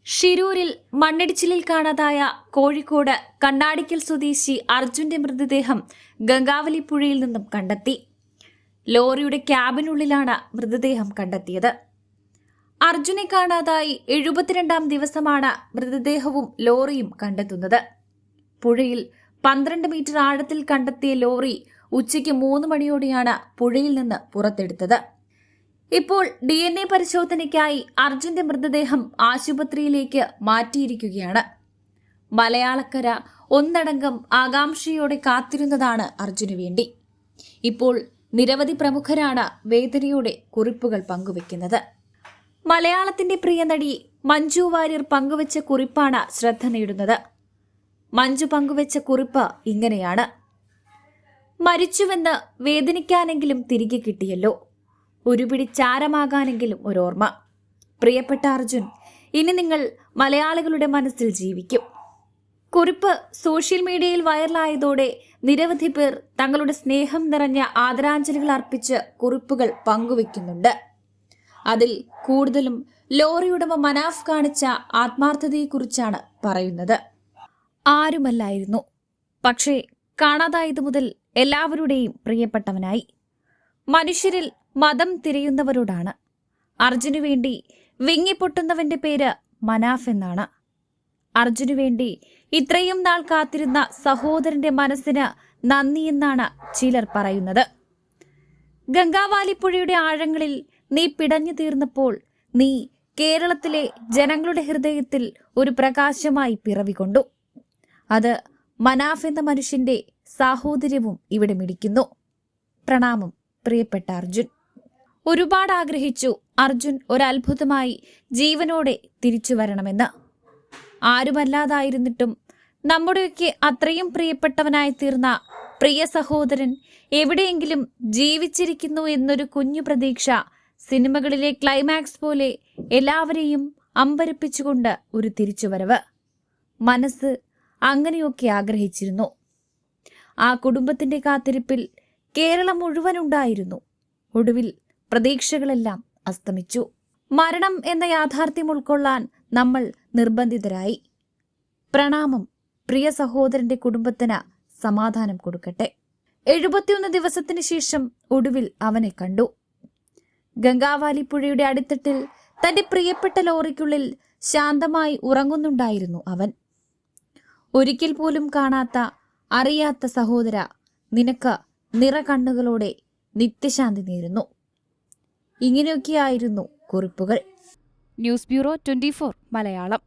ഷിരൂരിൽ മണ്ണിടിച്ചിലിൽ കാണാതായ കോഴിക്കോട് കണ്ണാടിക്കൽ സ്വദേശി അർജുന്റെ മൃതദേഹം ഗംഗാവലി പുഴയിൽ നിന്നും കണ്ടെത്തി. ലോറിയുടെ ക്യാബിനുള്ളിലാണ് മൃതദേഹം കണ്ടെത്തിയത്. അർജുനെ കാണാതായി 72-ാം ദിവസമാണ് മൃതദേഹവും ലോറിയും കണ്ടെത്തുന്നത്. പുഴയിൽ 12 മീറ്റർ ആഴത്തിൽ കണ്ടെത്തിയ ലോറി ഉച്ചയ്ക്ക് 3 മണിയോടെയാണ് പുഴയിൽ നിന്ന് പുറത്തെടുത്തത്. ഇപ്പോൾ DNA പരിശോധനയ്ക്കായി അർജുന്റെ മൃതദേഹം ആശുപത്രിയിലേക്ക് മാറ്റിയിരിക്കുകയാണ്. മലയാളക്കര ഒന്നടങ്കം ആകാംക്ഷയോടെ കാത്തിരുന്നതാണ് അർജുനു വേണ്ടി. ഇപ്പോൾ നിരവധി പ്രമുഖരാണ് വേദനയോടെ കുറിപ്പുകൾ പങ്കുവെക്കുന്നത്. മലയാളത്തിന്റെ പ്രിയ നടി മഞ്ജു വാര്യർ പങ്കുവച്ച കുറിപ്പാണ് ശ്രദ്ധ നേടുന്നത്. മഞ്ജു പങ്കുവച്ച കുറിപ്പ് ഇങ്ങനെയാണ്: മരിച്ചുവെന്ന് വേദനിക്കാനെങ്കിലും തിരികെ കിട്ടിയല്ലോ, ഒരു പിടി ചാരമാകാനെങ്കിലും ഒരോർമ്മ. പ്രിയപ്പെട്ട അർജുൻ, ഇനി നിങ്ങൾ മലയാളികളുടെ മനസ്സിൽ ജീവിക്കും. കുറിപ്പ് സോഷ്യൽ മീഡിയയിൽ വൈറലായതോടെ നിരവധി പേർ തങ്ങളുടെ സ്നേഹം നിറഞ്ഞ ആദരാഞ്ജലികൾ അർപ്പിച്ച് കുറിപ്പുകൾ പങ്കുവെക്കുന്നുണ്ട്. അതിൽ കൂടുതലും ലോറി ഉടമ മനാഫ് കാണിച്ച ആത്മാർത്ഥതയെക്കുറിച്ചാണ് പറയുന്നത്. ആരുമല്ലായിരുന്നു, പക്ഷേ കാണാതായതു മുതൽ എല്ലാവരുടെയും പ്രിയപ്പെട്ടവനായി. മനുഷ്യരിൽ മതം തിരയുന്നവരോടാണ്. അർജുനു വേണ്ടി വിങ്ങിപ്പൊട്ടുന്നവന്റെ പേര് മനാഫ് എന്നാണ്. അർജുനു വേണ്ടി ഇത്രയും നാൾ കാത്തിരുന്ന സഹോദരന്റെ മനസ്സിന് നന്ദിയെന്നാണ് ചിലർ പറയുന്നത്. ഗംഗാവാലിപ്പുഴയുടെ ആഴങ്ങളിൽ നീ പിടഞ്ഞു തീർന്നപ്പോൾ നീ കേരളത്തിലെ ജനങ്ങളുടെ ഹൃദയത്തിൽ ഒരു പ്രകാശമായി പിറവികൊണ്ടു. അത് മനാഫ് എന്ന മനുഷ്യന്റെ സാഹോദര്യവും ഇവിടെ മിടിക്കുന്നു. പ്രണാമം, പ്രിയപ്പെട്ട അർജുൻ. ഒരുപാട് ആഗ്രഹിച്ചു അർജുൻ ഒരത്ഭുതമായി ജീവനോടെ തിരിച്ചു വരണമെന്ന്. ആരുമല്ലാതായിരുന്നിട്ടും നമ്മുടെയൊക്കെ അത്രയും പ്രിയപ്പെട്ടവനായി തീർന്ന പ്രിയ സഹോദരൻ എവിടെയെങ്കിലും ജീവിച്ചിരിക്കുന്നു എന്നൊരു കുഞ്ഞു പ്രതീക്ഷ സിനിമകളിലെ ക്ലൈമാക്സ് പോലെ എല്ലാവരെയും അമ്പരപ്പിച്ചുകൊണ്ട് ഒരു തിരിച്ചുവരവ്. മനസ്സ് അങ്ങനെയൊക്കെ ആഗ്രഹിച്ചിരുന്നു. ആ കുടുംബത്തിന്റെ കാത്തിരിപ്പിൽ കേരളം മുഴുവനുണ്ടായിരുന്നു. ഒടുവിൽ പ്രതീക്ഷകളെല്ലാം അസ്തമിച്ചു. മരണം എന്ന യാഥാർത്ഥ്യം ഉൾക്കൊള്ളാൻ നമ്മൾ നിർബന്ധിതരായി. പ്രണാമം, പ്രിയ സഹോദരന്റെ കുടുംബത്തിന് സമാധാനം കൊടുക്കട്ടെ. 71 ദിവസത്തിന് ശേഷം ഒടുവിൽ അവനെ കണ്ടു. ഗംഗാവാലിപ്പുഴയുടെ അടിത്തട്ടിൽ തന്റെ പ്രിയപ്പെട്ട ലോറിക്കുള്ളിൽ ശാന്തമായി ഉറങ്ങുന്നുണ്ടായിരുന്നു അവൻ. ഒരിക്കൽ പോലും കാണാത്ത അറിയാത്ത സഹോദര, നിനക്ക് നിറകണ്ണുകളോടെ നിത്യശാന്തി നേരുന്നു. ഇങ്ങനെയൊക്കെയായിരുന്നു കുറിപ്പുകൾ. News bureau 24 Malayalam.